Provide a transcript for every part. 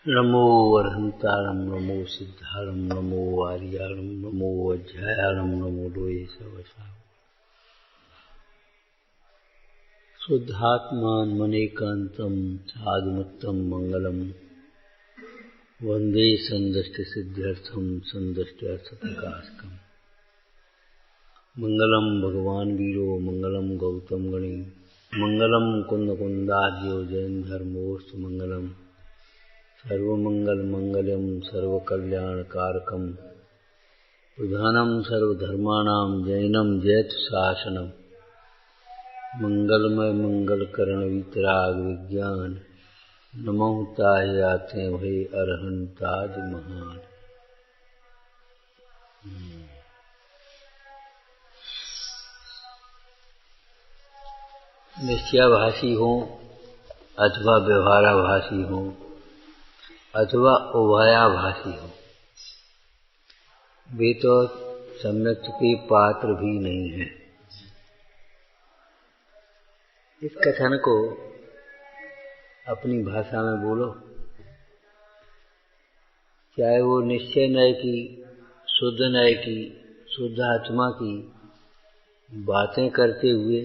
नमो अरहंतारं नमो सिद्धारं नमो आर्यारं नमो अध्यायारं नमो लोये सवसा शुद्धात्मान्मनेकान्तं साधुमत्तं मंगलम वंदे संदष्टसिद्ध्यर्थं संदष्ट्यर्थप्रकाशकम् मंगलम भगवान वीरो मंगलम गौतम गणे मंगलम कुंद कुंदाद्यो जैन धर्मोस्तु मंगलम सर्वमंगल मंगलम सर्वकल्याणकारकम प्रधानम सर्वधर्माणां जैनम जयतु शासनम मंगलमय मंगलकरण वितराग विज्ञान नमो ताहि आते भय अरहंताज महान। निश्चयाभाषी हो अथवा व्यवहाराभाषी हो अथवा उभयाभाषी हो, वे तो सम्यक के पात्र भी नहीं है। इस कथन को अपनी भाषा में बोलो, चाहे वो निश्चय नय की, शुद्ध नय की, शुद्ध आत्मा की बातें करते हुए,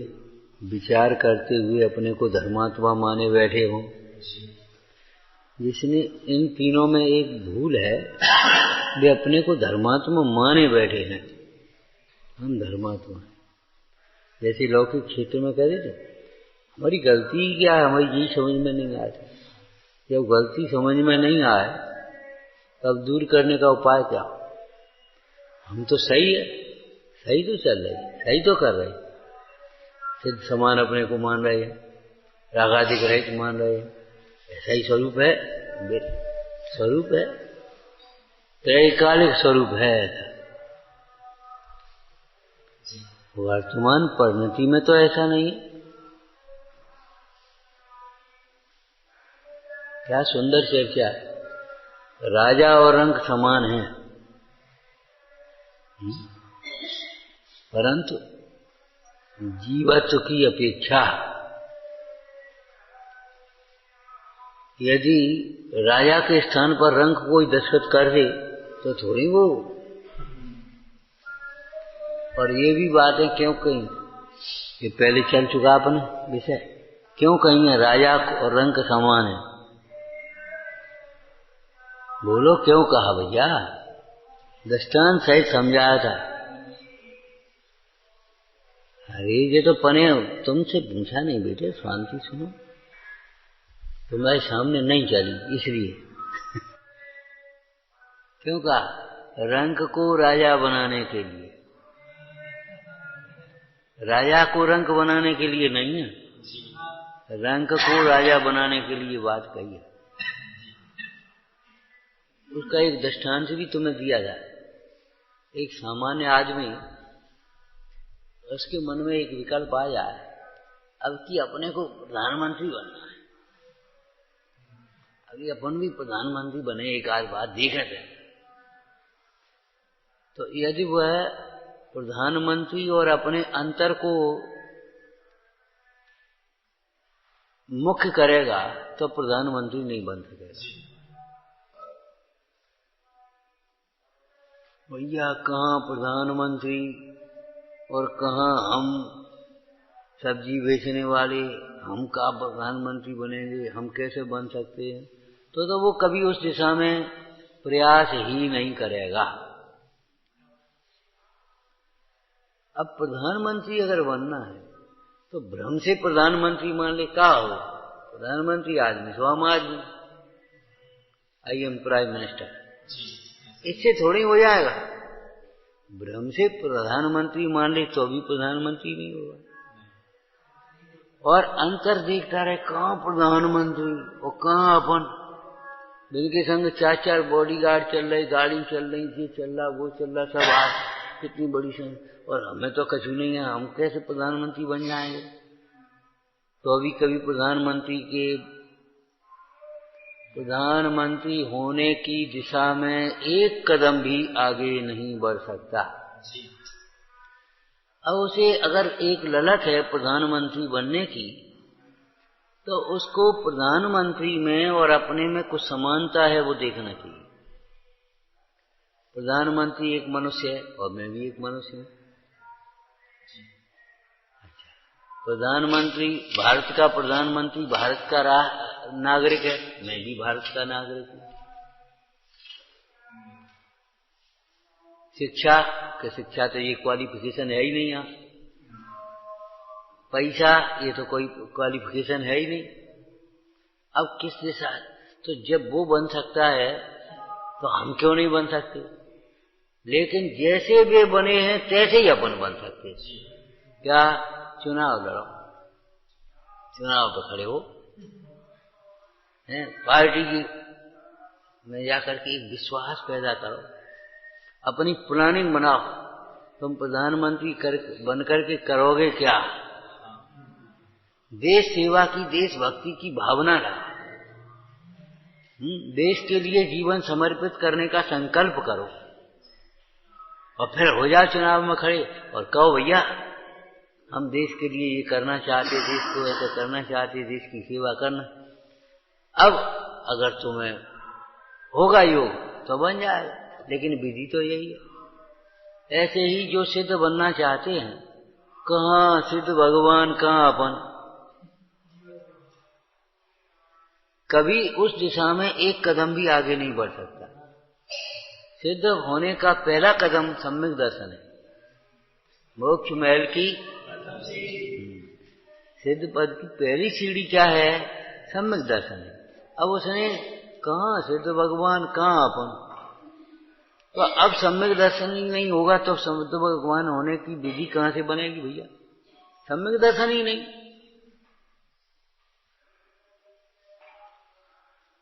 विचार करते हुए अपने को धर्मात्मा माने बैठे हों। जिसने इन तीनों में एक भूल है, वे अपने को धर्मात्मा माने बैठे हैं। हम धर्मात्मा हैं, जैसे लौकिक क्षेत्र में कह देते हमारी गलती क्या है, हमारी यही समझ में नहीं आती। जब गलती समझ में नहीं आए तब दूर करने का उपाय क्या? हम तो सही है, सही तो चल रही, सही तो कर रहे, सिद्ध समान अपने को मान रहे हैं, रागादिक रहित मान रहे हैं, ऐसा ही स्वरूप है, स्वरूप है, त्रैकालिक स्वरूप है। वर्तमान परिणति में तो ऐसा नहीं है। क्या सुंदर चर्चा है। राजा और रंक समान हैं, परंतु जीवत्व की अपेक्षा यदि राजा के स्थान पर रंक कोई दस्तखत कर दे तो थोड़ी वो। और ये भी बातें क्यों कहीं, ये पहले चल चुका अपने विषय, क्यों कहीं है राजा और रंक समान है? बोलो क्यों कहा भैया? दृष्टांत सहित समझाया था। अरे ये तो पने तुमसे पूछा नहीं बेटे, शांति सुनो, तुम्हारे सामने नहीं चली इसलिए। क्यों कहा? रंक को राजा बनाने के लिए, राजा को रंक बनाने के लिए नहीं है, रंक को राजा बनाने के लिए बात कही है। उसका एक दृष्टांत भी तुम्हें दिया जाए। एक सामान्य आदमी, उसके मन में एक विकल्प आ जाए अब कि अपने को प्रधानमंत्री बनना है, अभी अपन भी प्रधानमंत्री बने, एक आध बात देखते हैं। तो यदि वह प्रधानमंत्री और अपने अंतर को मुख्य करेगा तो प्रधानमंत्री नहीं बन सकेगा। भैया कहाँ प्रधानमंत्री और कहाँ हम सब्जी बेचने वाले, हम कहाँ प्रधानमंत्री बनेंगे, हम कैसे बन सकते हैं? तो वो कभी उस दिशा में प्रयास ही नहीं करेगा। अब प्रधानमंत्री अगर बनना है तो भ्रम से प्रधानमंत्री मान ले, क्या हो प्रधानमंत्री आदमी सो हम आदमी, आई एम प्राइम मिनिस्टर, इससे थोड़ी हो जाएगा। भ्रम से प्रधानमंत्री मान ले तो भी प्रधानमंत्री नहीं होगा। और अंतर देखता रहे, कहाँ प्रधानमंत्री और कहाँ अपन, जिनके संग चार चार बॉडीगार्ड चल रहे, गाड़ी चल रही, ये चल रहा, वो चल रहा, सब आज कितनी बड़ी संग, और हमें तो कछु नहीं है, हम कैसे प्रधानमंत्री बन जाएंगे? तो अभी कभी प्रधानमंत्री होने की दिशा में एक कदम भी आगे नहीं बढ़ सकता। अब उसे अगर एक ललक है प्रधानमंत्री बनने की, तो उसको प्रधानमंत्री में और अपने में कुछ समानता है वो देखना चाहिए। प्रधानमंत्री एक मनुष्य है और मैं भी एक मनुष्य हूँ। प्रधानमंत्री भारत का प्रधानमंत्री भारत का नागरिक है, मैं भी भारत का नागरिक हूँ। शिक्षा तो ये क्वालिफिकेशन है ही नहीं। यहाँ पैसा ये तो कोई क्वालिफिकेशन है ही नहीं। अब किस दिशा, तो जब वो बन सकता है तो हम क्यों नहीं बन सकते? लेकिन जैसे वे बने हैं तैसे ही अपन बन सकते। क्या? चुनाव लड़ो, चुनाव पे खड़े हो, पार्टी की में जाकर के एक विश्वास पैदा करो, अपनी प्लानिंग बनाओ। तुम प्रधानमंत्री बन करके करोगे क्या? देश सेवा की, देशभक्ति की भावना लाओ, देश के लिए जीवन समर्पित करने का संकल्प करो और फिर हो जाओ चुनाव में खड़े और कहो भैया हम देश के लिए ये करना चाहते, देश को ऐसा करना चाहते, देश की सेवा करना। अब अगर तुम्हें होगा योग तो बन जाएगा, लेकिन विधि तो यही है। ऐसे ही जो सिद्ध बनना चाहते हैं, कहाँ सिद्ध भगवान कहाँ अपन, कभी उस दिशा में एक कदम भी आगे नहीं बढ़ सकता। सिद्ध होने का पहला कदम सम्यक दर्शन है। मोक्ष महल की सिद्ध पद की पहली सीढ़ी क्या है? सम्यक दर्शन है। अब उसने कहाँ सिद्ध भगवान कहाँ अपन, तो अब सम्यक दर्शन ही नहीं होगा तो सिद्ध भगवान होने की विधि कहाँ से बनेगी भैया? सम्यक दर्शन ही नहीं।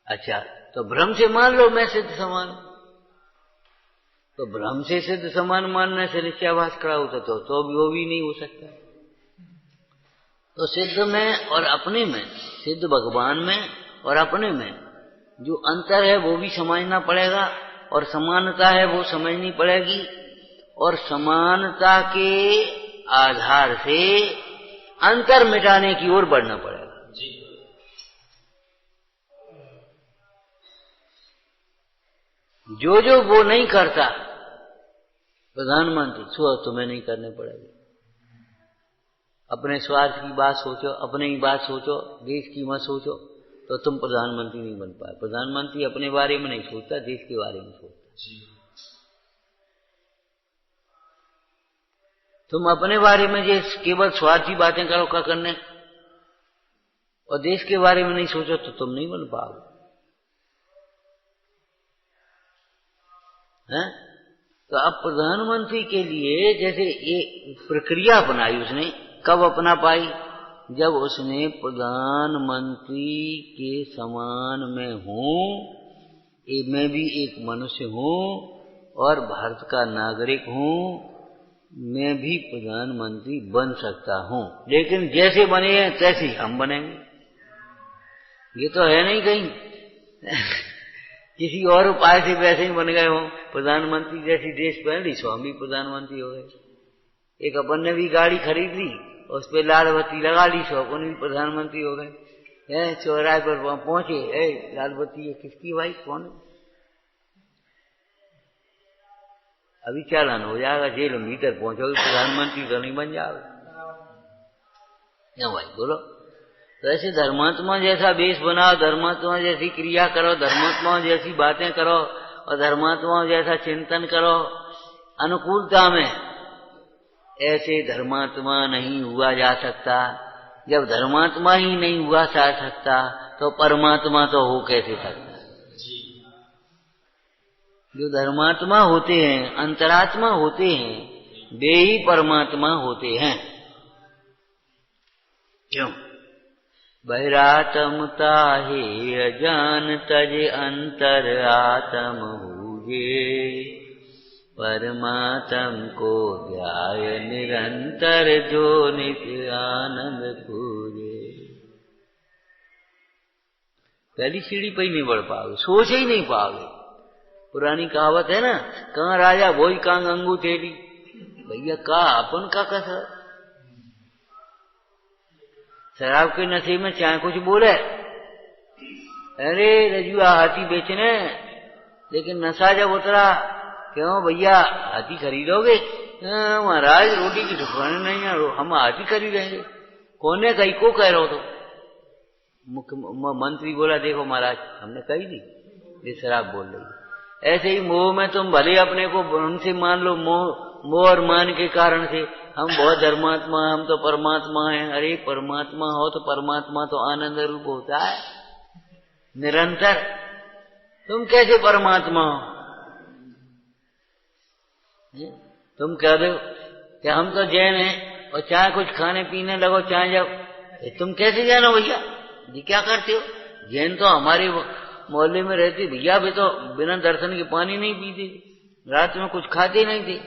अच्छा, तो भ्रम से मान लो मैं सिद्ध समान, तो भ्रम से सिद्ध समान मानने से निश्चयाभास खड़ा होता तो भी वो भी नहीं हो सकता। तो सिद्ध में और अपने में, सिद्ध भगवान में और अपने में जो अंतर है वो भी समझना पड़ेगा, और समानता है वो समझनी पड़ेगी, और समानता के आधार से अंतर मिटाने की ओर बढ़ना पड़ेगा। जो जो वो नहीं करता प्रधानमंत्री, सो तुम्हें नहीं करने पड़ेगा। अपने स्वार्थ की बात सोचो, अपने ही बात सोचो, देश की मत सोचो, तो तुम प्रधानमंत्री नहीं बन पाए। प्रधानमंत्री अपने बारे में नहीं सोचता, देश के बारे में सोचता। तुम अपने बारे में जो केवल स्वार्थी बातें करो क्या करने, और देश के बारे में नहीं सोचो तो तुम नहीं बन पाओगे। तो अब प्रधानमंत्री के लिए जैसे ये प्रक्रिया अपनाई उसने, कब अपना पाई? जब उसने प्रधानमंत्री के समान में हूँ, मैं भी एक मनुष्य हूँ और भारत का नागरिक हूँ, मैं भी प्रधानमंत्री बन सकता हूँ, लेकिन जैसे बने हैं तैसे ही हम बनेंगे। ये तो है नहीं कहीं किसी और उपाय से वैसे ही बन गए हो प्रधानमंत्री, जैसी ड्रेस पहन ली सो हम भी प्रधानमंत्री हो गए। एक अपन ने भी गाड़ी खरीद ली, उस पर लाल बत्ती लगा ली सो अपन भी प्रधानमंत्री हो गए। चौराहे पर पहुंचे, लाल बत्ती ये किसकी भाई, कौन है? अभी चालान हो जाएगा, जेल में भीतर पहुंचोगे, प्रधानमंत्री तो नहीं बन जाओगे। क्या भाई बोलो? तो ऐसे धर्मात्मा जैसा वेश बनाओ, धर्मात्मा जैसी क्रिया करो, धर्मात्मा जैसी बातें करो और धर्मात्मा जैसा चिंतन करो अनुकूलता में। ऐसे धर्मात्मा नहीं हुआ जा सकता। जब धर्मात्मा ही नहीं हुआ जा सकता तो परमात्मा तो हो कैसे सकता? जो धर्मात्मा होते हैं, अंतरात्मा होते हैं, वे ही परमात्मा होते हैं। क्यों? बहिरात्म ताहे अजान तज अंतर आत्म भूजे, परमात्म को ध्याय निरंतर जो नित्य आनंद पूजे। पहली सीढ़ी पर ही नहीं बढ़ पाओगे, सोच ही नहीं पाओगे। पुरानी कहावत है ना, कहाँ राजा भोज कहाँ गंगू तेली। भैया का अपन का कसर, शराब के नशे में चाहे कुछ बोले, अरे रजुआ हाथी बेचने, लेकिन नशा जब उतरा, क्यों भैया हाथी खरीदोगे? महाराज रोटी की दुकान नहीं है, हम हाथी खरीदेंगे। कौन ने कही? को कह रहे हो? तो मंत्री बोला, देखो महाराज हमने कही थी, ये शराब बोल रही है। ऐसे ही मोह में तुम भले अपने को उनसे मान लो, मोह और मान के कारण से हम बहुत धर्मात्मा, हम तो परमात्मा हैं। अरे परमात्मा हो तो परमात्मा तो आनंद रूप होता है निरंतर। तुम कैसे परमात्मा हो? तुम कह दो कि हम तो जैन हैं और चाहे कुछ खाने पीने लगो, चाहे जब, तुम कैसे जैन हो भैया? जी क्या करते हो? जैन तो हमारे मोहल्ले में रहते भैया, भी तो बिना दर्शन के पानी नहीं पीते, रात में कुछ खाते नहीं थे,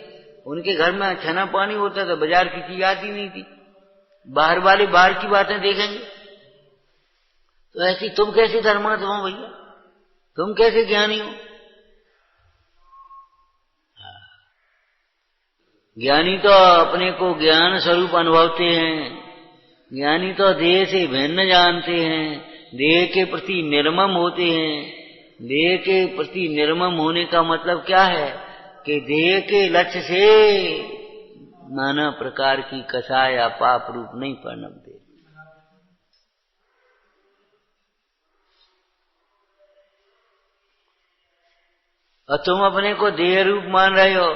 उनके घर में छना पानी होता था, बाजार की चीज आती नहीं थी। बाहर वाले बाहर की बातें देखेंगे। तो ऐसी तुम कैसे धर्मात्मा हो भैया? तुम कैसे ज्ञानी हो? ज्ञानी तो अपने को ज्ञान स्वरूप अनुभवते हैं। ज्ञानी तो देह से भिन्न जानते हैं, देह के प्रति निर्मम होते हैं। देह के प्रति निर्मम होने का मतलब क्या है? कि देह के लक्ष्य से नाना प्रकार की कषाय या पाप रूप नहीं पनपते। और तुम अपने को देह रूप मान रहे हो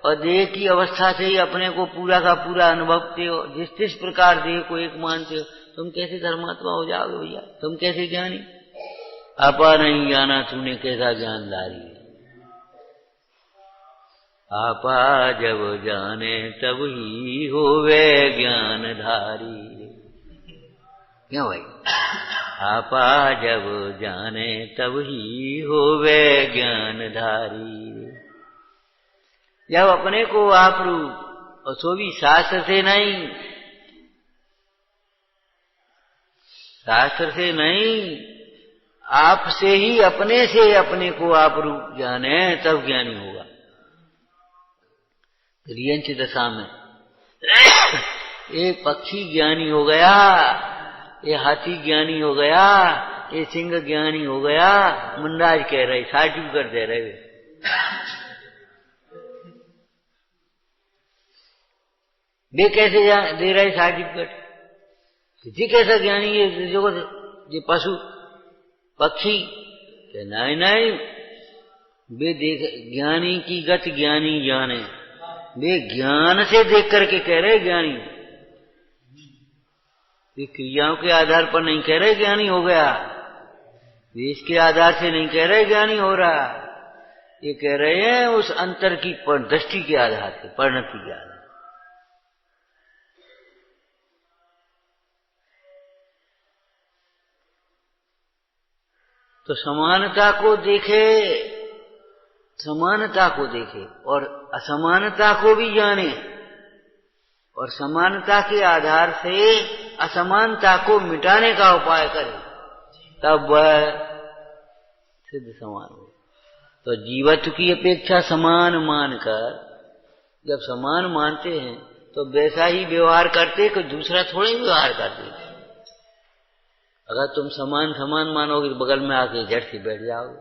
और देह की अवस्था से ही अपने को पूरा का पूरा अनुभवते हो। जिस प्रकार देह को एक मानते हो, तुम कैसे धर्मात्मा हो जाओगे भैया? तुम कैसे ज्ञानी? आपा नहीं जाना तूने कैसा ज्ञानधारी है। आपा जब जाने तब ही होवे ज्ञानधारी। क्यों भाई? आपा जब जाने तब ही होवे ज्ञानधारी। जब अपने को आप रूप, और सो भी शास्त्र से नहीं, शास्त्र से नहीं, आप से ही अपने से अपने को आप रूप जाने, तब ज्ञानी होगा। रियंच दशा में एक पक्षी ज्ञानी हो गया, ये हाथी ज्ञानी हो गया, ये सिंह ज्ञानी हो गया। मुंडाज कह रहे, सर्टिफिकेट दे रहे। वे कैसे दे रहे सर्टिफिकेट? किसी कैसा ज्ञानी है जो पशु पक्षी? नहीं नहीं, वे देख ज्ञानी की गति ज्ञानी जाने। वे ज्ञान से देख करके कह रहे ज्ञानी। वे क्रियाओं के आधार पर नहीं कह रहे ज्ञानी हो गया, वे इसके आधार से नहीं कह रहे ज्ञानी हो रहा। ये कह रहे हैं उस अंतर की दृष्टि के आधार से, परिणति के आधार। तो समानता को देखे, समानता को देखे और असमानता को भी जाने, और समानता के आधार से असमानता को मिटाने का उपाय करे, तब वह सिद्ध समान हो। तो जीवत्व की अपेक्षा समान मानकर जब समान मानते हैं तो वैसा ही व्यवहार करते कि दूसरा थोड़ा ही व्यवहार करते। अगर तुम समान समान मानोगे तो बगल में आके झट से बैठ जाओगे,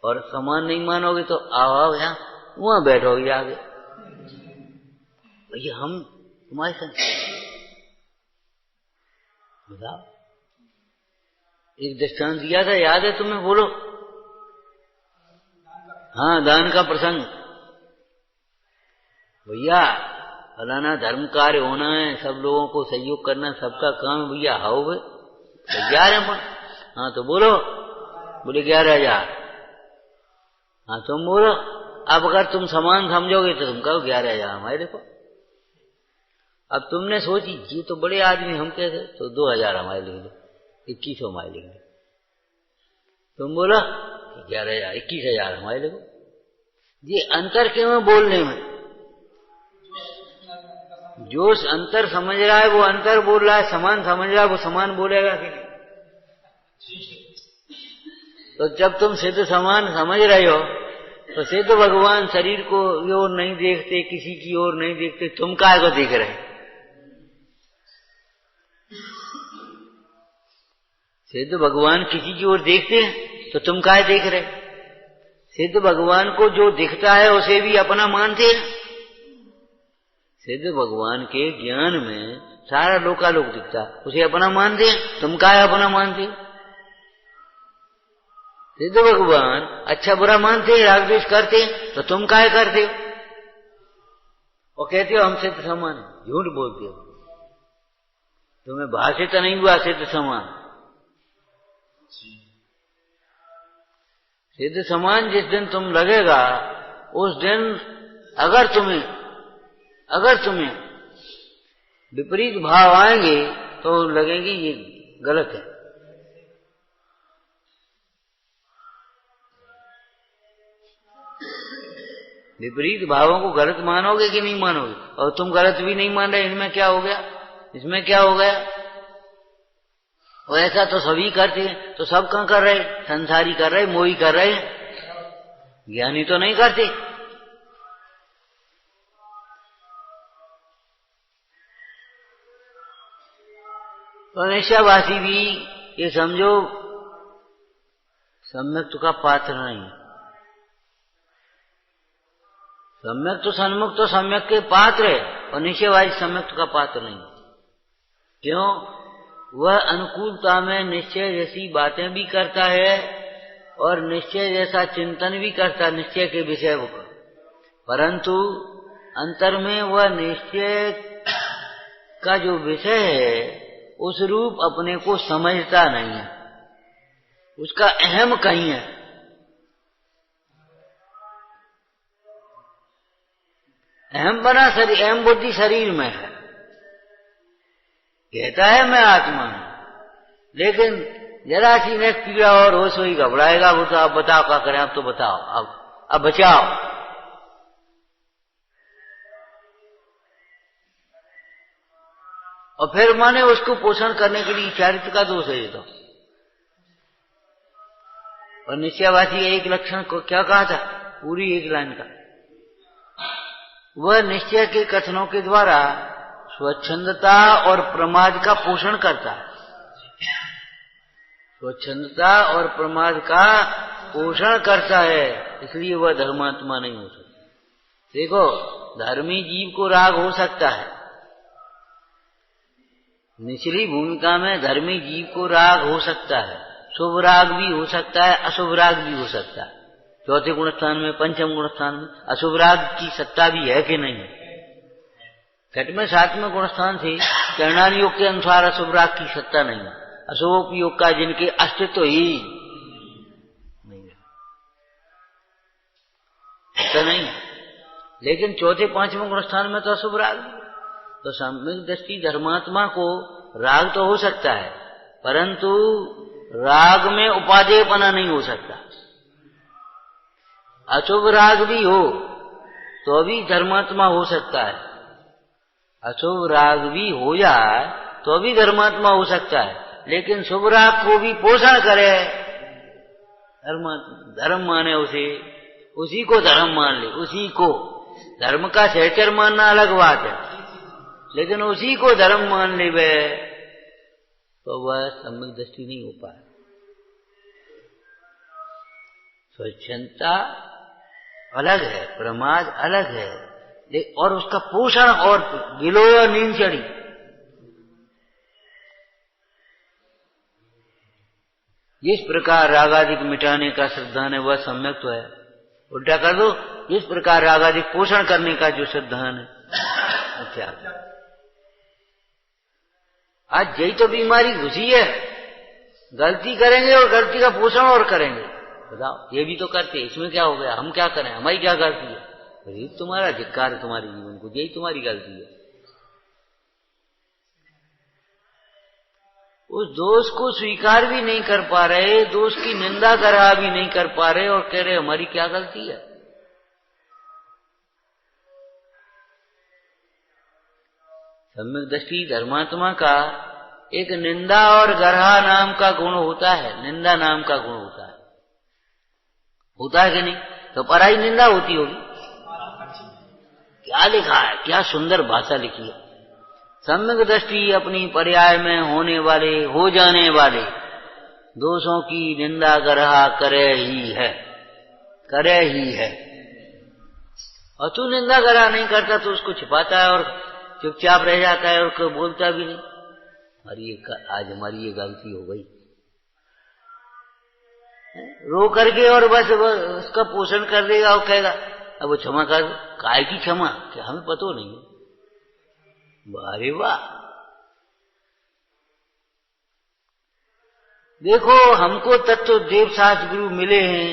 और समान नहीं मानोगे तो आओ यहाँ वहां बैठोगे आगे। भैया हम तुम्हारे संग बताओ। एक दृष्टांत दिया था, याद है तुम्हें? बोलो। हाँ, दान का प्रसंग। भैया फलाना धर्म कार्य होना है, सब लोगों को सहयोग करना सबका काम है भैया। हाओ भाई 11। हाँ तो बोलो। बोले 11,000। हाँ तुम बोलो। अब अगर तुम समान समझोगे तो तुम कहो 11,000 हमारे। देखो अब तुमने सोची ये तो बड़े आदमी हम कैसे, तो 2,000 हमारे लिख दो, 2100 हमारे लिख दो। तुम बोलो 11,000, 21,000 हमारे लिखो। ये अंतर क्यों है बोलने में? जो अंतर समझ रहा है वो अंतर बोल रहा है, समान समझ रहा है वो समान बोलेगा कि नहीं? तो जब तुम सिद्ध समान समझ रहे हो तो सिद्ध भगवान शरीर को ओर नहीं देखते, किसी की ओर नहीं देखते, तुम काय को देख रहे? सिद्ध भगवान किसी की ओर देखते हैं तो तुम काहे देख रहे? सिद्ध भगवान को जो दिखता है उसे भी अपना मानते हैं। सिद्ध भगवान के ज्ञान में सारा लोकालोक दिखता, उसे अपना मानते हैं, तुम काहे अपना मानते हो? सिद्ध भगवान अच्छा बुरा मानते हैं, राग द्वेष करते हैं, तो तुम काहे करते हो? और कहते हो हम सिद्ध समान, झूठ बोलते हो। तुम्हें भाषित नहीं हुआ सिद्ध समान। सिद्ध समान जिस दिन तुम लगेगा उस दिन अगर तुम्हें विपरीत भाव आएंगे तो लगेगी ये गलत है। विपरीत भावों को गलत मानोगे कि नहीं मानोगे? और तुम गलत भी नहीं मान रहे, इनमें क्या हो गया? इसमें क्या हो गया? और ऐसा तो सभी करते हैं, तो सब कहाँ कर रहे? संसारी कर रहे, मोही कर रहे, ज्ञानी तो नहीं करते। तो निश्चयवासी भी ये समझो सम्यक्त का पात्र नहीं। सम्यक तो सन्मुख तो सम्यक के पात्र है, और निश्चयवासी सम्यक्त का पात्र नहीं। क्यों? वह अनुकूलता में निश्चय जैसी बातें भी करता है और निश्चय जैसा चिंतन भी करता निश्चय के विषय को, परंतु अंतर में वह निश्चय का जो विषय है उस रूप अपने को समझता नहीं है, उसका अहम कहीं है। अहम बना शरीर, अहम बुद्धि शरीर में है, कहता है मैं आत्मा हूं, लेकिन जरा सी में पीड़ा और हो सोई घबराएगा, वो तो आप बताओ क्या करें, आप तो बताओ, अब बचाओ। और फिर माने उसको पोषण करने के लिए चारित्र का दोष है ये तो। और निश्चयवासी एक लक्षण को क्या कहा था पूरी एक लाइन का? वह निश्चय के कथनों के द्वारा स्वच्छंदता और प्रमाद का पोषण करता है। स्वच्छंदता और प्रमाद का पोषण करता है, इसलिए वह धर्मात्मा नहीं हो सकता। देखो, धर्मी जीव को राग हो सकता है, निचली भूमिका में धर्मी जीव को राग हो सकता है, शुभ राग भी हो सकता है, अशुभ राग भी हो सकता है। चौथे गुण स्थान में, पंचम गुण स्थान में अशुभ राग की सत्ता भी है कि नहीं? छठ में सातवें गुण स्थान से चरणान योग के अनुसार अशुभ राग की सत्ता नहीं है। अशुभोपयोग का जिनके अस्तित्व ही नहीं है, सत्ता नहीं है। लेकिन चौथे पांचवें गुण स्थान में तो अशुभ राग, तो सम्यक दृष्टि धर्मात्मा को राग तो हो सकता है, परंतु राग में उपादेयपना नहीं हो सकता। अशुभ राग भी हो तो भी धर्मात्मा हो सकता है, अशुभ राग भी हो जाए तो भी धर्मात्मा हो सकता है, लेकिन शुभ राग को भी पोषण करे धर्म माने उसे, उसी को धर्म मान ले, उसी को। धर्म का सहचर मानना अलग बात है, लेकिन उसी को धर्म मान ले तो वह सम्यक दृष्टि नहीं हो पाए। स्वच्छंदता अलग है, प्रमाद अलग है, और उसका पोषण और गिलो और नींद चढ़ी। जिस प्रकार रागादिक मिटाने का श्रद्धान है वह सम्यक तो है, उल्टा कर दो, जिस प्रकार रागादिक पोषण करने का जो श्रद्धान है क्या? आज यही तो बीमारी घुसी है, गलती करेंगे और गलती का पोषण और करेंगे। बताओ, ये भी तो करते, इसमें क्या हो गया? हम क्या करें, हमारी क्या गलती है? अरे तुम्हारा धिक्कार है तुम्हारे जीवन को, यही तुम्हारी गलती है। उस दोष को स्वीकार भी नहीं कर पा रहे, दोष की निंदा करा भी नहीं कर पा रहे, और कह रहे हमारी क्या गलती है। सम्यक दृष्टि धर्मात्मा का एक निंदा और गर्हा नाम का गुण होता है, निंदा नाम का गुण होता है कि नहीं? तो पराई निंदा होती होगी। क्या लिखा है, क्या सुंदर भाषा लिखी है। सम्यक दृष्टि अपनी पर्याय में होने वाले, हो जाने वाले दोषों की निंदा करहा करे ही है, करे ही है। और तू निंदा करा नहीं करता तो उसको छिपाता है और चुपचाप रह जाता है और कोई बोलता भी नहीं। और ये आज हमारी ये गलती हो गई, रो करके और बस उसका पोषण कर देगा और कहेगा अब वो क्षमा कर, काय की क्षमा, क्या हमें पता नहीं है। अरे वाह, देखो हमको तत्व देव शास्त्र गुरु मिले हैं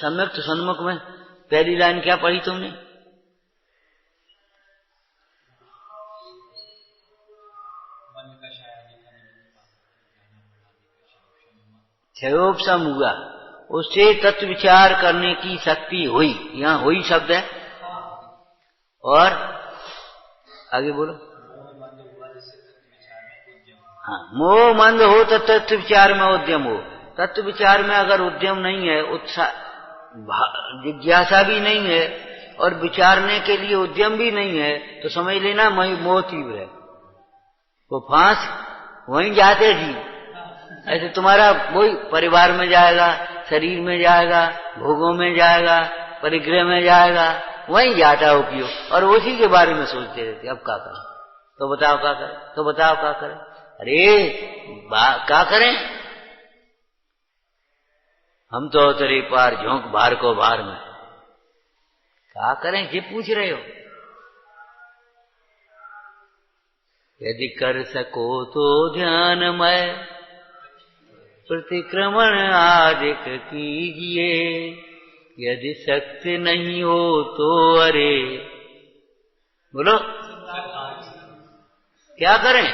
सम्यक तो सन्मुख में। पहली लाइन क्या पढ़ी तुमने? क्षयोपशम हुआ, उससे तत्व विचार करने की शक्ति हुई। यहाँ हुई शब्द है। और आगे बोलो। हाँ, मोह मंद हो तो तत्व विचार में उद्यम हो। तत्व विचार में अगर उद्यम नहीं है, उत्साह जिज्ञासा भी नहीं है और विचारने के लिए उद्यम भी नहीं है, तो समझ लेना मोह तीव्र है। वो फांस वहीं जाते जी, ऐसे तुम्हारा वही परिवार में जाएगा, शरीर में जाएगा, भोगों में जाएगा, परिग्रह में जाएगा, वहीं जाता हो क्यों, और उसी के बारे में सोचते रहते अब क्या करें, तो बताओ क्या करें, तो बताओ क्या करें। अरे क्या करें, हम तो तेरे पार झोंक भार को भार में, क्या करें ये पूछ रहे हो। यदि कर सको तो ध्यानमय प्रतिक्रमण आदिक कीजिए, यदि शक्ति नहीं हो तो अरे बोलो क्या करें।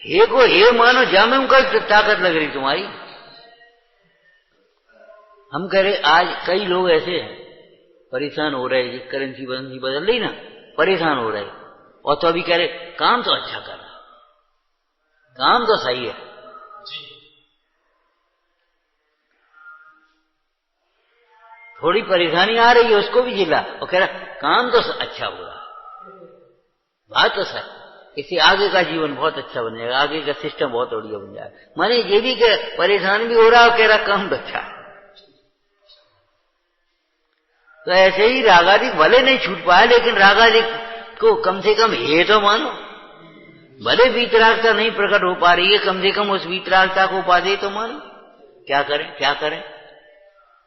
हे को हे मानो, जामे कल ताकत लग रही तुम्हारी। हम कह रहे आज कई लोग ऐसे हैं परेशान हो रहे, जी करेंसी बदल रही ना, परेशान हो रहे, और तो अभी कह रहे काम तो अच्छा कर रहा, काम तो सही है, थोड़ी परेशानी आ रही है उसको भी झेला, और कह रहा काम तो अच्छा हो रहा, बात तो सही, इससे आगे का जीवन बहुत अच्छा बन जाएगा, आगे का सिस्टम बहुत बढ़िया बन जाएगा। माने ये भी कि परेशान भी हो रहा है, कह रहा काम तो अच्छा है। तो ऐसे ही रागादिक भले नहीं छूट पाए, लेकिन रागादिक को कम से कम ये तो मानो, भले वीतरागता नहीं प्रकट हो पा रही है, कम से कम उस वीतरागता को उपाधि तो मानो। क्या करें क्या करें,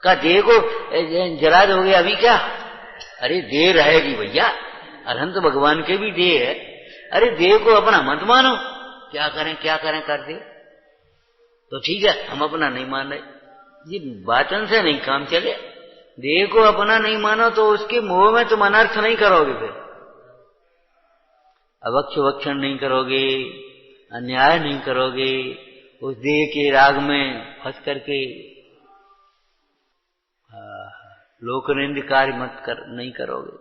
का देह को जला दोगे अभी क्या, अरे देह रहेगी भैया, अनंत भगवान के भी देह है, अरे देह को अपना मत मानो। क्या करें कर दे तो ठीक है, हम अपना नहीं मान रहे, ये बातन से नहीं काम चले। देह को अपना नहीं मानो तो उसके मोह में तुम अनर्थ नहीं करोगे, फिर अवक्ष वक्षण नहीं करोगे, अन्याय नहीं करोगे, उस देह के राग में फंस करके लोकनिंद कार्य नहीं करोगे।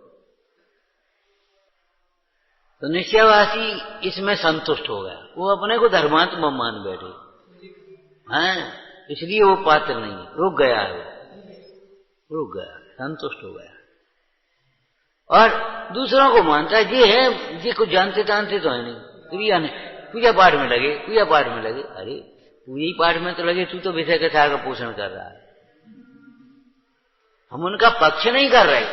तो निश्चयवासी इसमें संतुष्ट हो गया, वो अपने को धर्मात्मा मान बैठे हैं, इसलिए वो पात्र नहीं है, रुक गया है, रुक गया, संतुष्ट हो गया। और दूसरों को मानता है ये है, ये कुछ जानते जानते तो है नहीं, क्रिया नहीं, पूजा पाठ में लगे, पूजा पाठ में लगे, अरे पूजा पाठ में तो लगे, तू तो विषय कथा का पोषण कर रहा है, हम उनका पक्ष नहीं कर रहे,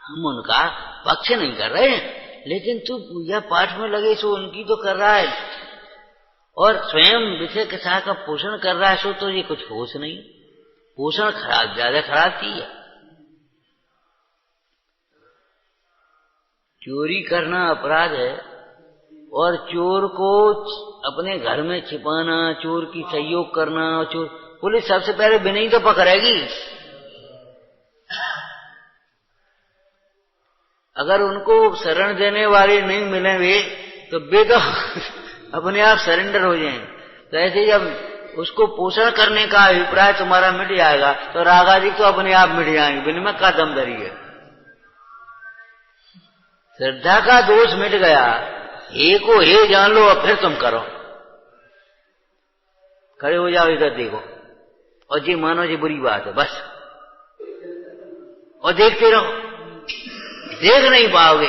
हम उनका पक्ष नहीं कर रहे हैं, लेकिन तू पूजा पाठ में लगे सो उनकी तो कर रहा है, और स्वयं विषय कथा का पोषण कर रहा है, सो तो ये कुछ होश नहीं, पोषण खराब, ज्यादा खराब चीज है। चोरी करना अपराध है, और चोर को अपने घर में छिपाना, चोर की सहयोग करना, चोर पुलिस सबसे पहले बिना ही तो पकड़ेगी। अगर उनको शरण देने वाले नहीं मिलेंगे तो वे तो अपने आप सरेंडर हो जाएंगे। तो ऐसे जब उसको पोषण करने का अभिप्राय तुम्हारा मिट जाएगा तो रागादि तो अपने आप मिट जाएंगे, बिन में का दम धरी है। श्रद्धा का दोष मिट गया, हे को हे जान लो, अब फिर तुम करो, खड़े हो जाओ, इधर देखो, और जी मानो जी बुरी बात है बस, और देखते रहो, देख नहीं पाओगे।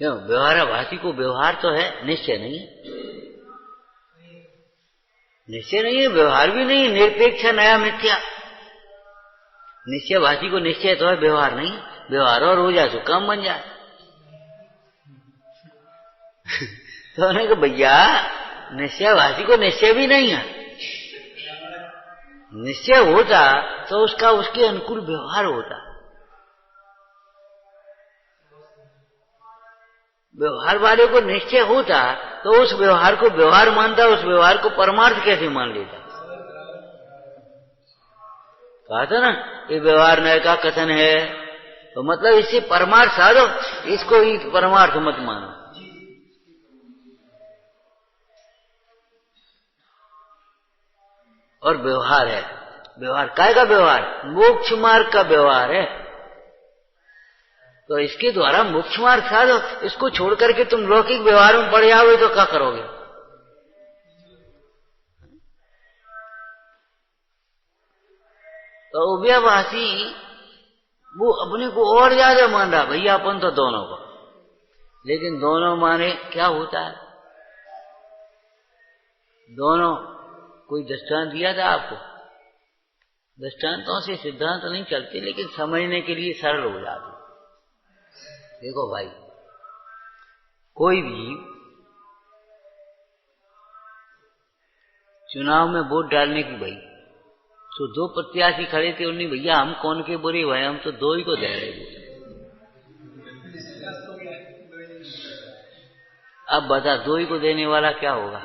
क्यों? व्यवहाराभासी को व्यवहार तो है, निश्चय नहीं है। निश्चय नहीं है, व्यवहार भी नहीं, निरपेक्ष नया मिथ्या। निश्चयभासी को निश्चय तो है, व्यवहार नहीं। व्यवहार और हो जाए तो काम बन जाए। तो उन्होंने कहा भैया निश्चयभासी को निश्चय भी नहीं है। निश्चय होता तो उसका उसके अनुकूल व्यवहार होता। व्यवहार वाले को निश्चय होता तो उस व्यवहार को व्यवहार मानता, उस व्यवहार को परमार्थ कैसे मान लेता? कहा था ना ये व्यवहार नय का कथन है, तो मतलब इससे परमार्थ साधो, इसको ही परमार्थ मत मानो। और व्यवहार है, व्यवहार काय का व्यवहार? मोक्ष मार्ग का व्यवहार है। तो इसके द्वारा मोक्ष मार्ग साधो, इसको छोड़ करके तुम लौकिक व्यवहार में पड़ जाओगे तो क्या करोगे? तो उभयभाषी वो अपने को और ज्यादा मान रहा, भैया अपन तो दोनों को। लेकिन दोनों माने क्या होता है? दोनों कोई दृष्टांत दिया था आपको? दृष्टांतों से सिद्धांत नहीं चलते, लेकिन समझने के लिए सरल हो जाते। देखो भाई, कोई भी चुनाव में वोट डालने की भाई, तो दो प्रत्याशी खड़े थे, उन्हें भैया हम कौन के बुरे भाई, हम तो दो ही को दे रहे हैं। अब बता, दो ही को देने वाला क्या होगा?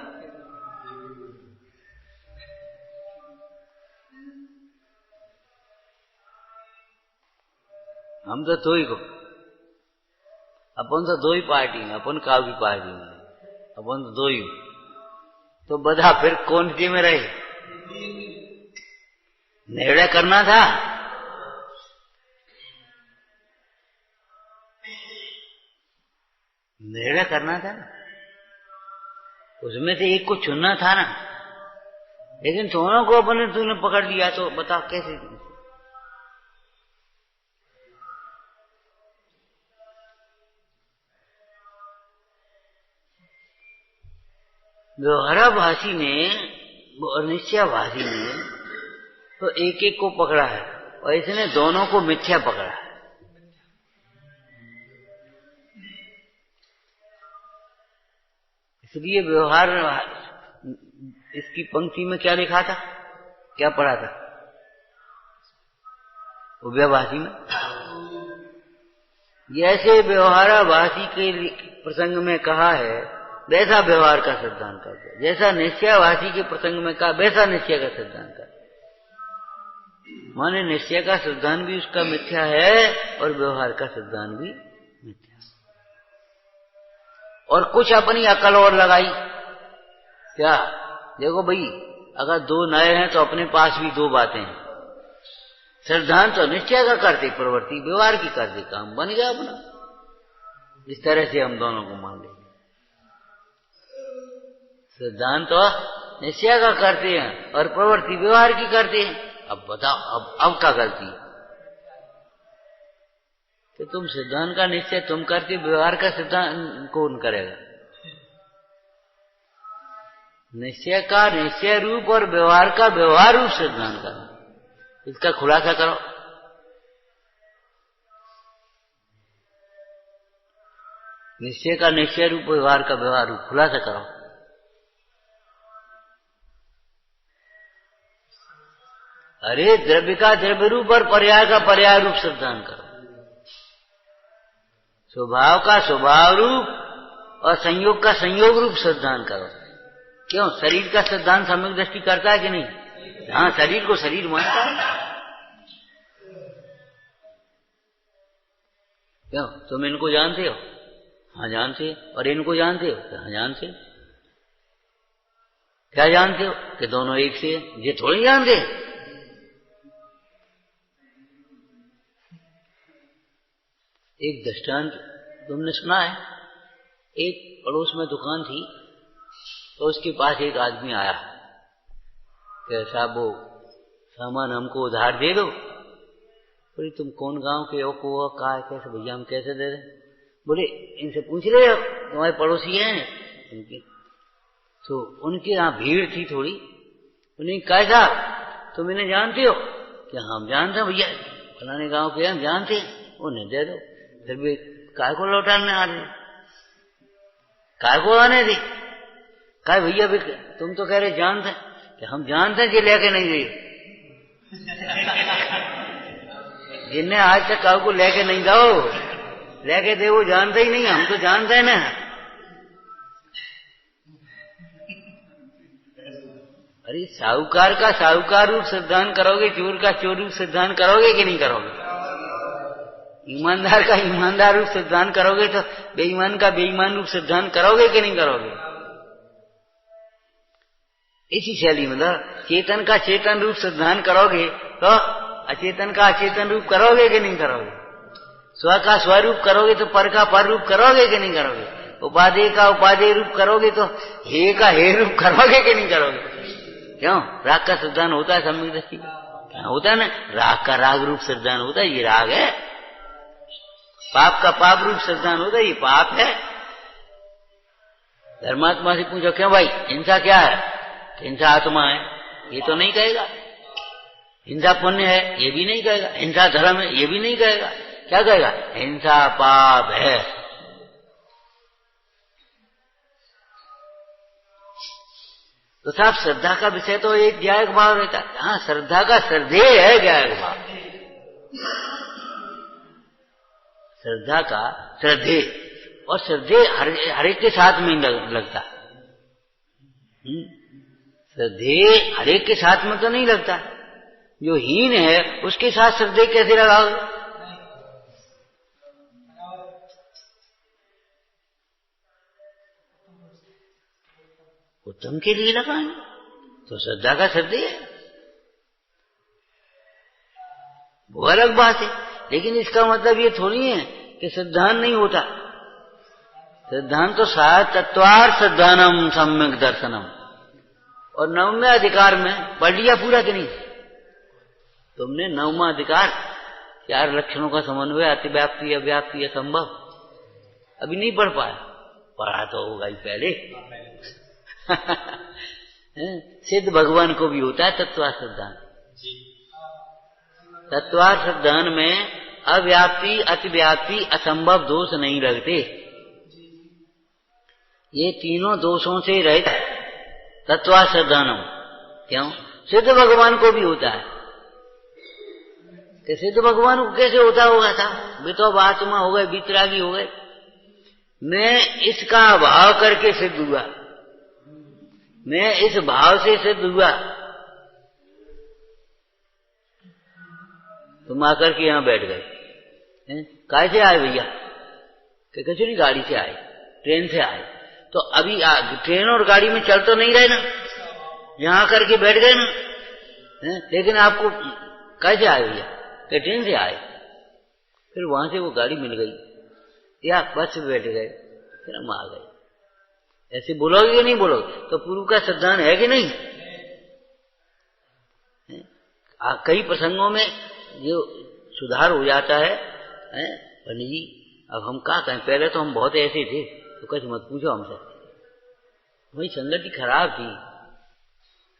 हम तो दो ही को, अपन तो दो ही पार्टी में, अपन काव की पार्टी में, अपन तो दो ही। तो बता फिर कौन सी में रहे? निर्णय करना था। निर्णय करना था ना, उसमें से एक को चुनना था ना। लेकिन दोनों को अपने तूने पकड़ लिया, तो बता कैसे? व्यवहाराभासी ने और निश्चयभासी ने तो एक एक को पकड़ा है, और इसने दोनों को मिथ्या पकड़ा है। इसलिए व्यवहार, इसकी पंक्ति में क्या लिखा था, क्या पढ़ा था? उभयभासी में जैसे व्यवहाराभासी के प्रसंग में कहा है वैसा व्यवहार का सिद्धांत करते, जैसा निश्चयभासी के प्रसंग में कहा वैसा निश्चय का सिद्धांत करते। माने निश्चय का सिद्धांत भी उसका मिथ्या है और व्यवहार का सिद्धांत भी मिथ्या। और कुछ अपनी अकल और लगाई। क्या? देखो भाई, अगर दो नए हैं तो अपने पास भी दो बातें हैं। सिद्धांत तो निश्चय का करते, प्रवृत्ति व्यवहार की करते, काम बन गया अपना। इस तरह से हम दोनों को मान लेंगे। सिद्धांत तो निश्चय का करते हैं और प्रवृत्ति व्यवहार की करते हैं। अब बताओ, अब क्या गलती है? तो तुम सिद्धांत का निश्चय तुम करते, व्यवहार का सिद्धांत कौन करेगा? निश्चय का निश्चय रूप और व्यवहार का व्यवहार रूप सिद्धांत करो, इसका खुलासा करो। निश्चय का निश्चय रूप, व्यवहार का व्यवहार रूप, खुलासा करो। अरे द्रव्य का द्रव्य रूप और पर्याय का पर्याय रूप सिद्धांत करो। स्वभाव का स्वभाव रूप और संयोग का संयोग रूप सिद्धांत करो। क्यों? शरीर का सिद्धांत सम्यक दृष्टि करता है कि नहीं? हाँ, शरीर को शरीर मानता है। क्यों? तुम इनको जानते हो? हाँ जानते हो। और इनको जानते हो? हाँ जानते हो। क्या जानते हो? कि दोनों एक से हैं। ये थोड़ी जानते हैं। एक दृष्टांत तुमने सुना है? एक पड़ोस में दुकान थी, तो उसके पास एक आदमी आया कि साहब वो सामान हमको उधार दे दो। बोले तुम कौन गांव के हो? को कहा है कैसे? भैया हम कैसे दे दें? बोले इनसे पूछ रहे हो, तुम्हारे पड़ोसी हैं इनके। तो उनके यहाँ भीड़ थी थोड़ी। उन्हें कहा साहब तुम इन्हें जानते हो? क्या हम जानते हैं भैया, फलाने गांव के हम जानते हैं। उन्हें दे दो। फिर भी काय को लौटाने आ रहे, काय को आने दी? काय भैया भी तुम तो कह रहे जानते हैं कि हम जानते हैं कि लेके नहीं गए। जिनने आज तक काऊ को लेके नहीं दो, लेके दे वो जानते ही नहीं, हम तो जानते हैं ना। अरे साहूकार का साहूकार रूप सिद्धांत करोगे, चोर का चोर रूप सिद्धांत करोगे कि नहीं करोगे? ईमानदार का ईमानदार रूप सिद्धांत करोगे तो बेईमान का बेईमान रूप सिद्धांत करोगे कि नहीं करोगे? इसी शैली में चेतन का चेतन रूप सिद्धांत करोगे तो अचेतन का अचेतन रूप करोगे कि नहीं करोगे? स्व का स्वरूप करोगे तो पर का पर रूप करोगे कि नहीं करोगे? उपादेय का उपादेय रूप करोगे तो हे का हे रूप करोगे कि नहीं करोगे? क्यों? राग का सिद्धांत होता है सम्यक दृष्टि का, होता है ना। राग का राग रूप सिद्धांत होता है, ये राग है। पाप का पाप रूप सिद्धांत होता है, ये पाप है। धर्मात्मा से पूछो क्यों भाई हिंसा क्या है? हिंसा आत्मा है, ये तो नहीं कहेगा। हिंसा पुण्य है, ये भी नहीं कहेगा। हिंसा धर्म है, ये भी नहीं कहेगा। क्या कहेगा? हिंसा पाप है। तो साहब श्रद्धा का विषय तो एक ज्ञायक भाव रहता है। हाँ, श्रद्धा का श्रद्धेय है ज्ञायक भाव। श्रद्धा का श्रद्धेय, और श्रद्धेय हर एक के साथ में लगता। श्रद्धेय हर एक के साथ में तो नहीं लगता। जो हीन है उसके साथ श्रद्धेय कैसे लगाओगे? उत्तम के लिए लगाएंगे तो श्रद्धा का श्रद्धेय है, वो अलग बात है। लेकिन इसका मतलब ये थोड़ी है कि सिद्धांत नहीं होता। सिद्धांत तो सात तत्वार सिद्धानम सम्यक दर्शनम, और 9वें अधिकार में पढ़ लिया पूरा कि नहीं तुमने? 9वां अधिकार 4 लक्षणों का समन्वय, अतिव्याप्ति अव्याप्ति असंभव, अभी नहीं पढ़ पाया। पढ़ा तो होगा ही पहले। सिद्ध भगवान को भी होता है तत्वार सिद्धांत। तत्वार सिद्धांत में अव्याप्ति अतिव्याप्ति असंभव दोष नहीं लगते। ये तीनों दोषों से रहित तत्वार सिद्धांत। क्यों? सिद्ध भगवान को भी होता है। कि सिद्ध भगवान को कैसे होता होगा था? वे तो आत्मा हो गए, वितरागी हो गए। मैं इसका भाव करके सिद्ध हुआ, मैं इस भाव से सिद्ध हुआ। तुम आकर के यहां बैठ गए, कैसे आए भैया? कि कुछ नहीं, गाड़ी से आए, ट्रेन से आए। तो अभी ट्रेन और गाड़ी में चल तो नहीं रहे ना, यहां आकर के बैठ गए ना। लेकिन आपको कैसे आए भैया? कि ट्रेन से आए। फिर वहां से वो गाड़ी मिल गई या बस से बैठ गए, फिर हम आ गए। ऐसे बोलोगे कि नहीं बोलोगे? तो पूर्व का सिद्धांत है कि नहीं? कई प्रसंगों में जो सुधार हो जाता है। पंडित जी अब हम क्या कहें, पहले तो हम बहुत ऐसे थे, तो कुछ मत पूछो हमसे। वही संगति खराब थी,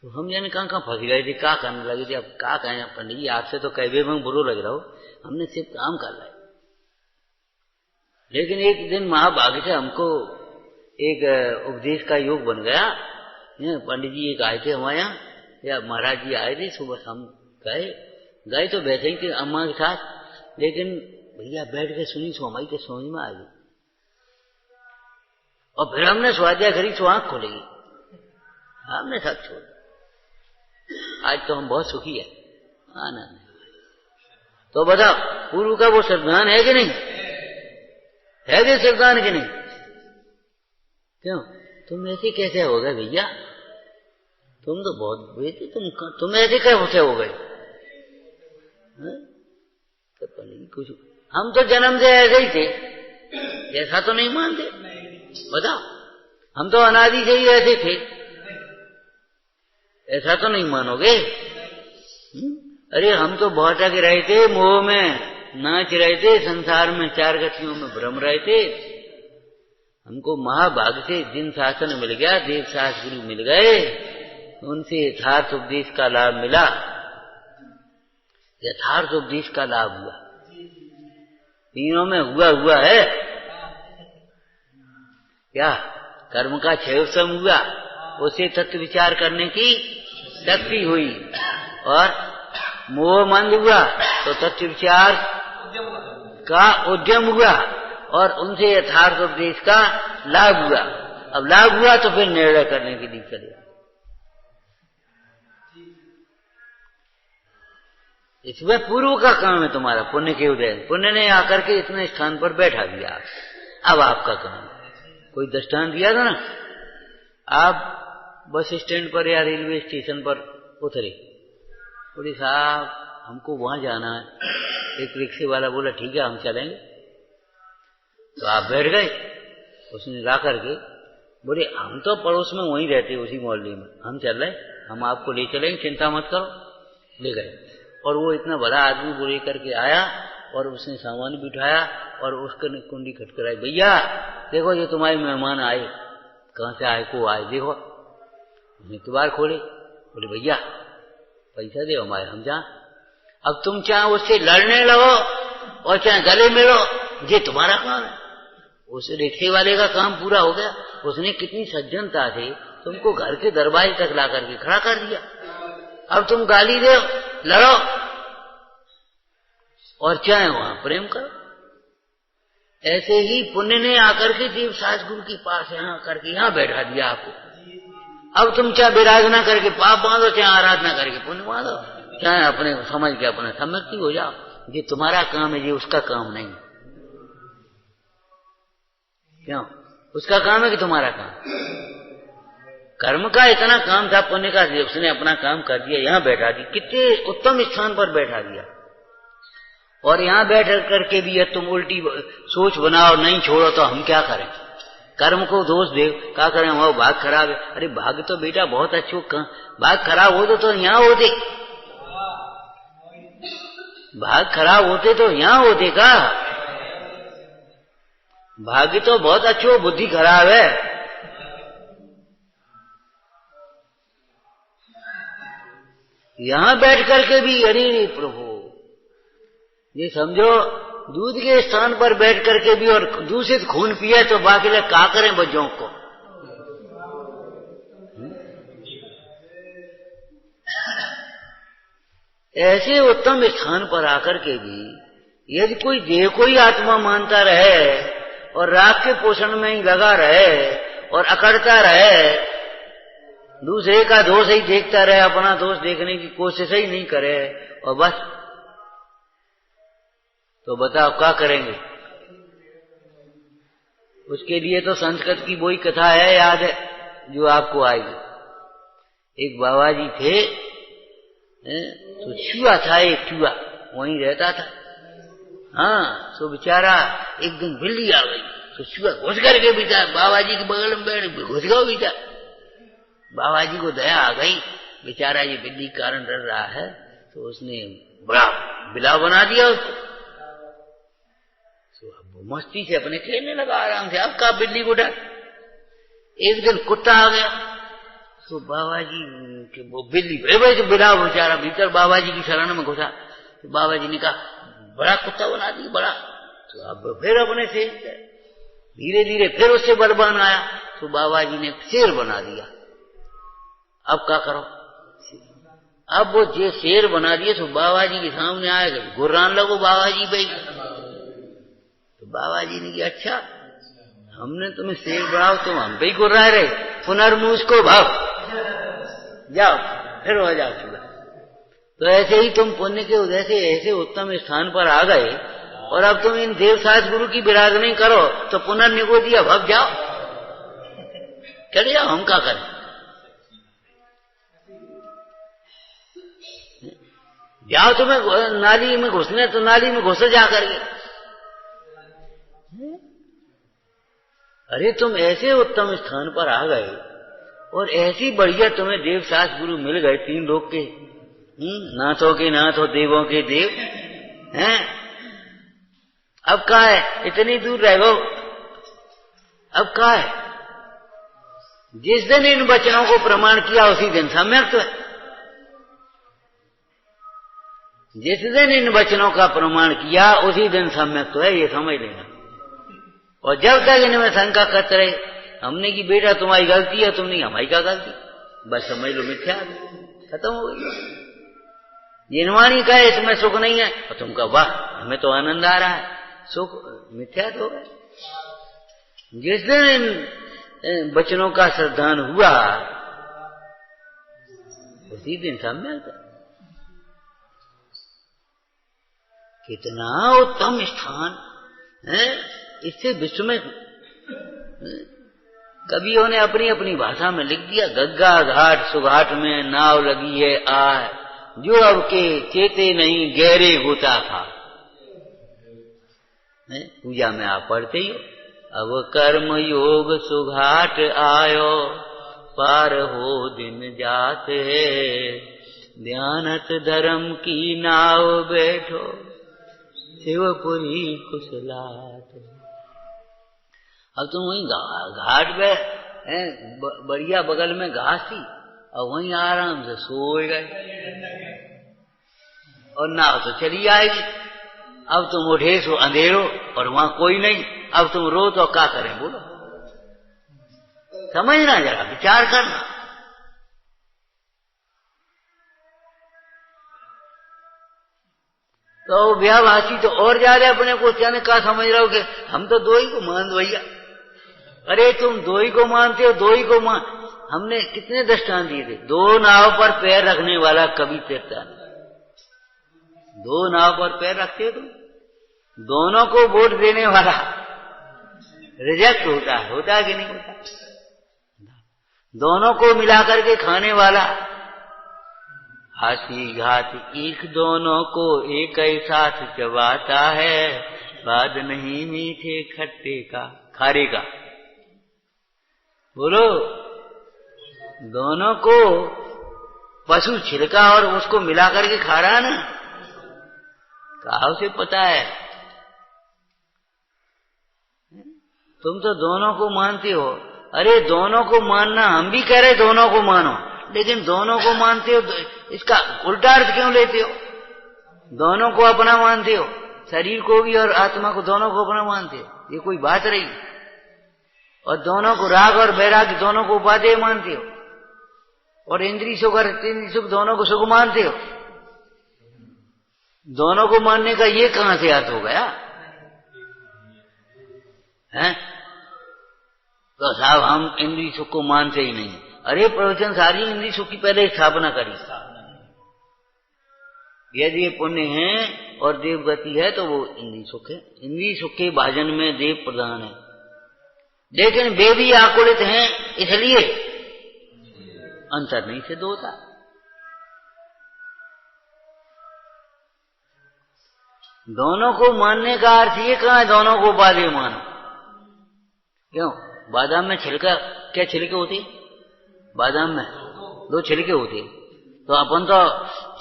तो हम जाने कहाँ फंस गए थे, क्या करने लगे थे। अब क्या कहें पंडित जी, आपसे तो कई में बुरो लग रहा हो, हमने सिर्फ काम कर रहा है। लेकिन एक दिन महाभाग्य से हमको एक उपदेश का योग बन गया। पंडित जी एक आए थे हमारे यहाँ, या महाराज जी आए थे। सुबह हम गए तो बैठे ही थे अम्मा के साथ, लेकिन भैया बैठ के सुनी सो हमारी तो समझ में आ गई। और फिर हमने स्वाध्याय करी तो आंख खोलेगी, हमने सब छोड़। आज तो हम बहुत सुखी है, आनंद। तो बताओ पूर्व का वो सिद्धांत है कि नहीं? है कि सिद्धांत कि नहीं? क्यों तुम ऐसे कैसे हो गए भैया? तुम तो बहुत बुरे थे, तुम ऐसे कैसे हो गए? तो नहीं कुछ, हम तो जन्म से ऐसे ही थे, ऐसा तो नहीं मानते। बताओ हम तो अनादि से ही ऐसे थे, ऐसा तो नहीं मानोगे? अरे हम तो भटक रहे थे मोह में, नाच रहे थे संसार में, चार गतियों में भ्रम रहे थे। हमको महाभाग से जिन शासन मिल गया, देव शास्त्र गुरु मिल गए, उनसे यथार्थ उपदेश का लाभ मिला, यथार्थ उपदेश का लाभ हुआ। तीनों में हुआ है क्या? कर्म का क्षयोत्सव हुआ, उसे तत्व विचार करने की शक्ति हुई, और मोह मंद हुआ तो तत्व विचार का उद्यम हुआ, और उनसे यथार्थ उपदेश का लाभ हुआ। अब लाभ हुआ तो फिर निर्णय करने के लिए चले। इसमें पूर्व का काम है तुम्हारा, पुण्य के उदय। पुण्य ने आकर के इतने स्थान पर बैठा दिया। अब आपका काम, कोई दृष्टांत दिया था ना, आप बस स्टैंड पर या रेलवे स्टेशन पर उतरे, बोले साहब हमको वहां जाना है। एक रिक्शे वाला बोला ठीक है हम चलेंगे। तो आप बैठ गए। उसने ला करके बोले हम तो पड़ोस में वहीं रहते, उसी मोहल्ले में, हम चल रहे, हम आपको ले चलेंगे, चिंता मत करो। ले गए, और वो इतना बड़ा आदमी वो लेकर के आया, और उसने सामान बिठाया, और उसने कुंडी खटखटाई, भैया देखो ये तुम्हारे मेहमान आए। कहाँ से आए? को आए, देखो। उसने किबाड़ खोले, बोले भैया पैसा दे हमारे, हम जा। अब तुम चाहे उससे लड़ने लगो और चाहे गले मिलो, ये तुम्हारा काम है। उस रिक्शे वाले का काम पूरा हो गया। उसने कितनी सज्जनता से तुमको घर के दरवाजे तक ला करके खड़ा कर दिया। अब तुम गाली दो, लड़ो, और चाहे वहां प्रेम करो। ऐसे ही पुण्य ने आकर के देव सास गुरु के पास यहाँ करके यहाँ बैठा दिया आपको। अब तुम चाहे विराधना करके पाप बांधो, चाहे आराधना करके पुण्य बांधो, चाहे अपने समझ के अपना सम्मति हो जाओ। ये तुम्हारा काम है, ये उसका काम नहीं। क्यों? उसका काम है कि तुम्हारा काम? कर्म का इतना काम था, पुण्य का उसने अपना काम कर दिया, यहाँ बैठा दिया, कितने उत्तम स्थान पर बैठा दिया। और यहाँ बैठ करके भी तुम उल्टी सोच बनाओ, नहीं छोड़ो तो हम क्या करें? कर्म को दोष दे, क्या करें? वो भाग खराब है। अरे भाग तो बेटा बहुत अच्छो, भाग खराब हो तो यहाँ होते, भाग खराब होते तो यहाँ होते का? भाग्य तो बहुत अच्छो, बुद्धि खराब है। यहां बैठ करके भी अरे प्रभु, ये समझो दूध के स्थान पर बैठ करके भी और दूषित खून पिया तो बाकी लोग क्या करें बच्चों को? ऐसे उत्तम स्थान पर आकर के भी यदि कोई देह को ही आत्मा मानता रहे और राग के पोषण में ही लगा रहे और अकड़ता रहे, दूसरे का दोष ही देखता रहे, अपना दोष देखने की कोशिश ही नहीं करे, और बस, तो बताओ क्या करेंगे? उसके लिए तो संस्कृत की वही कथा है, याद है, जो आपको आएगी। एक बाबा जी थे, तो चूहा था, एक चूहा वहीं रहता था। हाँ, तो बेचारा एक दिन बिल्ली आ गई, तो चूहा घुस करके बेचारा बाबा जी के बगल में बैठ घुस गया बेचारा। बाबा जी को दया आ गई, बेचारा ये बिल्ली कारण डर रहा है, तो उसने बड़ा बिलाव बना दिया उसको। तो अब मस्ती से अपने खेलने लगा आराम से। अब का बिल्ली को डर। एक दिन कुत्ता आ गया, तो बाबा जी के वो बिल्ली जो बिलाव बेचारा भीतर बाबा जी की शरण में घुसा, तो बाबा जी ने कहा बड़ा कुत्ता बना दी, बड़ा। तो अब फिर अपने से धीरे धीरे फिर उससे बलवान आया, तो बाबा जी ने शेर बना दिया। अब क्या करो? अब वो जो शेर बना दिए, तो बाबा जी के सामने आएगा, गुर्रान लगो बाबा जी भाई। तो बाबा जी ने कहा अच्छा, हमने तुम्हें शेर बनाओ, तुम हम पे ही गुर्रा रहे, पुनर्मूस को भाव जाओ, फिर हो जाओ चूल्हा। तो ऐसे ही तुम पुण्य के उदय से ऐसे उत्तम स्थान पर आ गए, और अब तुम इन देवसास गुरु की विराधनी करो तो पुनर्निगोदिया भग जाओ, चले जाओ, हम क्या करें? जाओ, तुम्हें नाली में घुसने तो नाली में घुस जा करके। अरे तुम ऐसे उत्तम स्थान पर आ गए, और ऐसी बढ़िया तुम्हें देवसास गुरु मिल गए, तीन लोग के नाथों के नाथ और देवों के देव हैं, अब कहाँ है? इतनी दूर रह गो, अब कहाँ है? जिस दिन इन वचनों को प्रमाण किया उसी दिन सम्यक तो है। जिस दिन इन वचनों का प्रमाण किया उसी दिन सम्यक तो है, ये समझ लेना। और जब तक इनमें शंका करते रहे हमने की बेटा तुम्हारी गलती है, तुम नहीं हमारी क्या गलती, बस समझ लो मिथ्या, खत्म हो गई। जिनवाणी कहे इसमें सुख नहीं है और तुम कहो वाह हमें तो आनंद आ रहा है, सुख मिथ्या तो है। जिस दिन इन वचनों का श्रद्धान हुआ उसी दिन सम्यक था। कितना उत्तम स्थान है, इससे विश्व में कवियों ने अपनी अपनी भाषा में लिख दिया, गग्गा घाट सुघाट में नाव लगी है आह, जो अब के चेते नहीं गहरे गोता था। पूजा में आप पढ़ते ही हो, अब कर्म योग सुघाट आयो, पार हो दिन जाते ध्यानत धर्म की नाव बैठो, शिवपुरी कुशलात। अब तुम वहीं घाट पे बढ़िया बगल में घास थी और वहीं आराम से सोए गए और नाव तो चली आएगी। अब तुम उठे सो अंधेरो और वहां कोई नहीं, अब तुम रो तो क्या करें बोलो? समझना, जरा विचार करना। तो व्याभाषी तो और ज्यादा अपने को क्या का समझ रहे हो कि हम तो दो ही को मान दो भैया। अरे तुम दो ही को मानते हो, दो ही को मान। हमने कितने दृष्टांत दिए थे, दो नाव पर पैर रखने वाला कभी तैरता नहीं। दो नाव पर पैर रखते हो तुम, दोनों को वोट देने वाला रिजेक्ट होता है कि नहीं होता? दोनों को मिलाकर के खाने वाला हाथी घात एक दोनों को एक ही साथ चबाता है, बाद नहीं मीठे खट्टे का खारे का। बोलो, दोनों को पशु छिलका और उसको मिलाकर के खा रहा है ना, कहाँ से पता है? तुम तो दोनों को मानते हो। अरे दोनों को मानना, हम भी कह रहे दोनों को मानो, लेकिन दोनों को मानते हो, इसका उल्टा अर्थ क्यों लेते हो? दोनों को अपना मानते हो, शरीर को भी और आत्मा को, दोनों को अपना मानते हो, ये कोई बात रही? और दोनों को राग और वैराग दोनों को उपादेय मानते हो, और इंद्रिय सुख और तीन्द्रिय सुख दोनों को सुख मानते हो। दोनों को मानने का ये कहां से अर्थ हो गया है? तो साहब हम इंद्रिय सुख को मानते ही नहीं। अरे प्रवचन सारी इंद्रिय सुख की पहले स्थापना करी। यदि ये पुण्य है और देवगति है तो वो इंद्रिय सुख है। इंद्रिय सुख के भाजन में देव प्रधान है, लेकिन वे भी आकुलित हैं, इसलिए अंतर नहीं सिद्ध होता। दोनों को मानने का अर्थ ये कहां है दोनों को उपादेय मानो? क्यों? बादाम में छिलका, क्या छिलके होते? बादाम में दो छिलके होते, तो अपन तो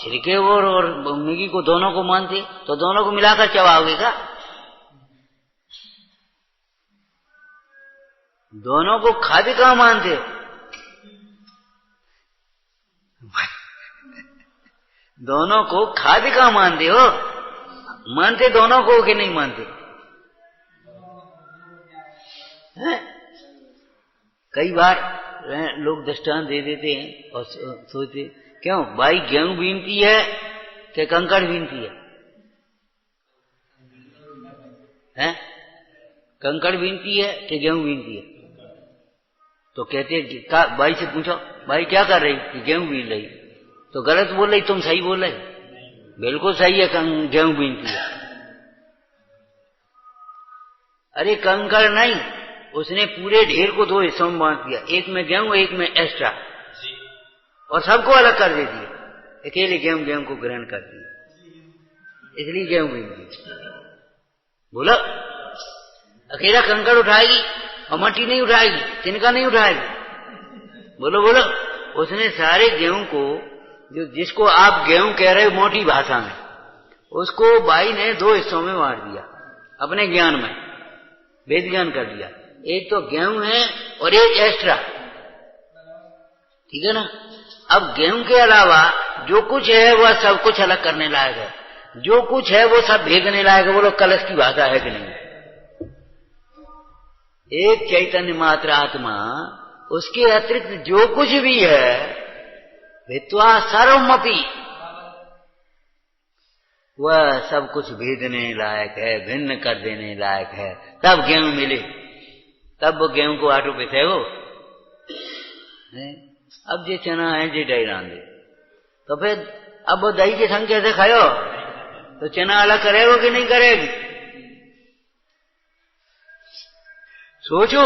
छिलके और मैगी को दोनों को मानते, तो दोनों को मिलाकर चबाओगे क्या? दोनों को खाद्य कहां मानते हो? दोनों को खाद्य कहां मानते हो? मानते दोनों को कि नहीं मानते? कई बार लोग दृष्टांत दे देते हैं और सोचते क्यों भाई गेहूं बीनती है कि कंकड़ बीनती है? कंकड़ बीनती है कि गेहूं बीनती है? तो कहते भाई से पूछो भाई क्या कर रही? कि गेहूं बीन रही। तो गलत बोल रही, तुम सही बोल रहे? बिल्कुल सही है, गेहूं बीनती है। अरे कंकड़ नहीं, उसने पूरे ढेर को दो हिस्सों में बांट दिया, एक में गेहूं एक में एक्स्ट्रा, और सबको अलग कर दे दिया। अकेले गेहूं को ग्रहण करती है, इसलिए गेहूं बीनती। बोलो, अकेला कंकड़ उठाएगी और मट्टी नहीं उठाएगी, तिनका नहीं उठाएगी। बोलो बोलो, उसने सारे गेहूं को, जो जिसको आप गेहूं कह रहे हो मोटी भाषा में, उसको बाई ने दो हिस्सों में बांट दिया। अपने ज्ञान में वेद ज्ञान कर दिया। एक तो गेहूं है और एक एक्स्ट्रा, ठीक है ना। अब गेहूं के अलावा जो कुछ है वह सब कुछ अलग करने लायक है, जो कुछ है वो सब भेदने लायक है। बोलो कलश की भाषा है कि नहीं? एक चैतन्य मात्र आत्मा, उसके अतिरिक्त जो कुछ भी है वित्वा सर्वमपि, वह सब कुछ भेदने लायक है, भिन्न कर देने लायक है। तब गेहूं मिले, तब वो गेहूं को आटो पे थे वो। अब जे चना है जे दही रांधे, तो फिर अब वो दही के संग कैसे खायो? तो चना अलग करेगा कि नहीं करेगी? सोचो,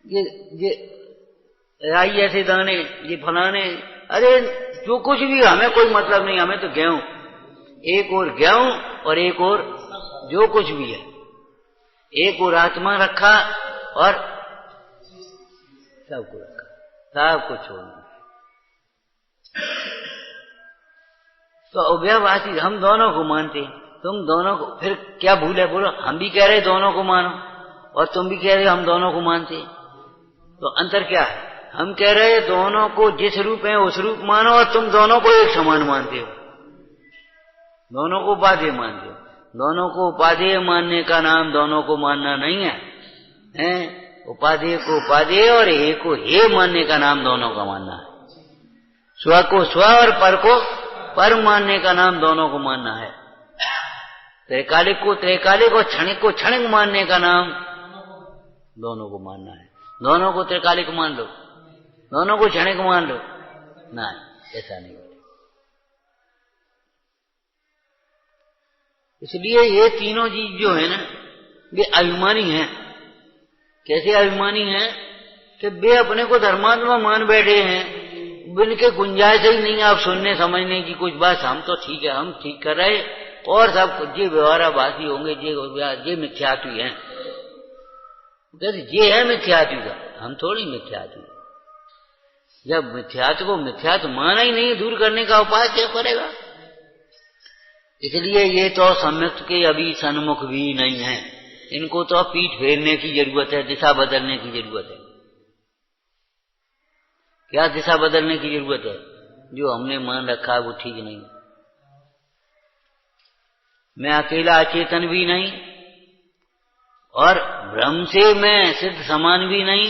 ये राई ऐसे दाने, ये फलाने, अरे जो कुछ भी, हमें कोई मतलब नहीं, हमें तो गेहूं, एक और गेहूं और एक और जो कुछ भी है, एक और आत्मा रखा और सबको रखा, सब कुछ छोड़ना। तो अव्ययवासी हम दोनों को मानते, तुम दोनों को, फिर क्या भूल है? बोलो हम भी कह रहे दोनों को मानो और तुम भी कह रहे हम दोनों को मानते, तो अंतर क्या है? हम कह रहे दोनों को जिस रूप है उस रूप मानो और तुम दोनों को एक समान मानते हो, दोनों को उपादेय मानते हो। दोनों को उपादेय मानने का नाम दोनों को मानना नहीं है, हैं? उपादेय को उपादेय और हे को हे मानने का नाम दोनों का मानना है। स्व को स्व और पर को पर मानने का नाम दोनों को मानना है। त्रैकालिक को त्रैकालिक और क्षणिक को क्षणिक मानने का नाम दोनों को मानना है। दोनों को त्रैकालिक मान लो, दोनों को क्षणिक मान लो, नहीं, ऐसा नहीं। इसलिए ये तीनों चीज जो है ना, वे अभिमानी हैं। कैसे अभिमानी हैं? कि वे अपने को धर्मात्मा मान बैठे हैं, उनके गुंजाइश ही नहीं आप सुनने समझने की कुछ बात। हम तो ठीक है, हम ठीक कर रहे, और सब जे व्यवहाराभासी होंगे, जे मिथ्यात्वी हैं, जे है मिथ्यात्वी का, हम थोड़ी मिथ्यात्वी। जब मिथ्यात्व को मिथ्यात्व माना ही नहीं, दूर करने का उपाय क्या करेगा? इसलिए ये तो सम्यक्त के अभी सन्मुख भी नहीं है, इनको तो पीठ फेरने की जरूरत है, दिशा बदलने की जरूरत है। क्या दिशा बदलने की जरूरत है? जो हमने मान रखा है वो ठीक नहीं। मैं अकेला अचेतन भी नहीं और ब्रह्म से मैं सिद्ध समान भी नहीं,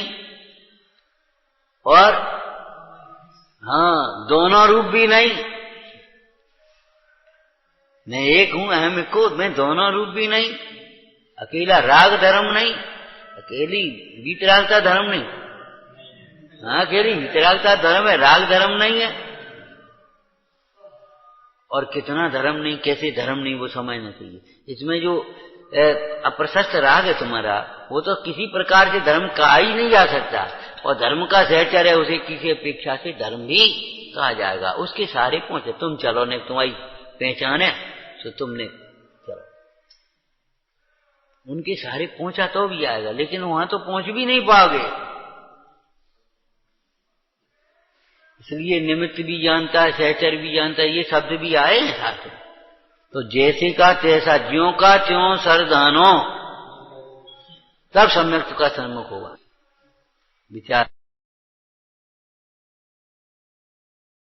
और हाँ दोनों रूप भी नहीं। मैं एक हूं अहम को, मैं दोनों रूप भी नहीं। अकेला राग धर्म नहीं, अकेली वीतरागता धर्म नहीं। हाँ अकेली वीतरागता धर्म है, राग धर्म नहीं है। और कितना धर्म नहीं, कैसे धर्म नहीं, वो समझना चाहिए। इसमें जो अप्रशस्त राग है तुम्हारा, वो तो किसी प्रकार से धर्म कहा ही नहीं जा सकता, और धर्म का सहचर है, उसे किसी अपेक्षा से धर्म भी कहा जाएगा। उसके सारे पहुंचे, तुम चलो ने तुम्हारी पहचान है तो तुमने चलो, उनके सारे पहुंचा तो भी आएगा, लेकिन वहां तो पहुंच भी नहीं पाओगे। इसलिए निमित्त भी जानता है, सहचर भी जानता है, ये शब्द भी आए हैं साथ में। तो जैसे का तैसा, ज्यों का त्यों सरदानो, तब सम्यक्त का सन्मुख होगा। विचार